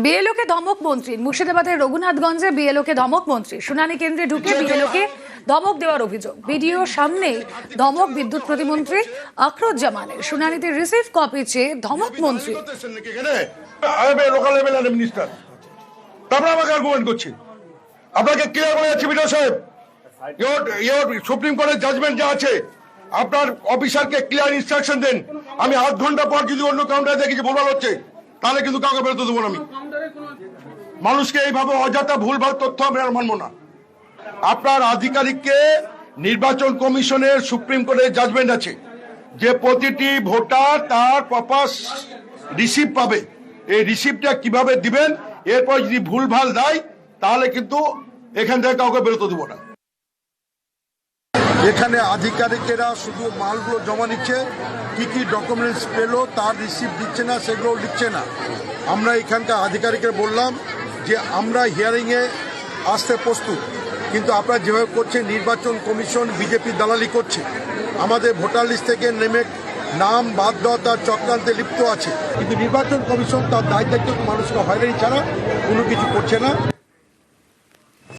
বিএলওকে ধমক মন্ত্রী। মুর্শিদাবাদের রঘুনাথগঞ্জে বিএলওকে ধমক মন্ত্রী। শুনানি কেন্দ্রে ঢুকে বিএলওকে ধমক দেওয়ার অভিযোগ। ভিডিও সামনে ধমক বিদ্যুৎ প্রতিমন্ত্রী আখরুজ জামানের। শুনানিতে রিসিভ কপি চেয়ে ধমক মন্ত্রী। আপনাকে ক্লিয়ার বলে যাচ্ছি বিডিও সাহেব, সুপ্রিম কোর্টের জাজমেন্ট যা আছে আপনার অফিসারকে ক্লিয়ার ইনস্ট্রাকশন দেন। আমি আধ ঘন্টা পর যদি অন্য কাউন্টারে দেখি যে ভুলভাল হচ্ছে তাহলে কিন্তু কাউকে বেরোতে দেবো না। আমি মানুষকে এইভাবে অযথা ভুলভাল তথ্য আমি আর মানবো না। আপনার আধিকারিককে নির্বাচন কমিশনের সুপ্রিম কোর্টের জাজমেন্ট আছে যে প্রতিটি ভোটার তার প্রপার রিসিপ্ট পাবে। এই রিসিপ্টটা কিভাবে দিবেন, এরপর যদি ভুলভাল দেয় তাহলে কিন্তু এখান থেকে কাউকে বেরোতে দেবো না। এখানে আধিকারিকেরা শুধু মালগুলো জমা নিচ্ছে, কি কি ডকুমেন্টস পেলো তার রিসিপ্ট দিচ্ছে না, সেগুলো লিখছে না। আমরা এখানকার আধিকারিকের বললাম যে আমরা হিয়ারিংয়ে আসতে প্রস্তুত, কিন্তু আপনারা যেভাবে করছেন নির্বাচন কমিশন বিজেপি দালালি করছে, আমাদের ভোটার লিস্ট থেকে নেমে নাম বাদ দেওয়া তার চক্রান্তে লিপ্ত আছে। কিন্তু নির্বাচন কমিশন তার দায়িত্ব মানুষকে হয়রানি ছাড়া কোনো কিছু করছে না।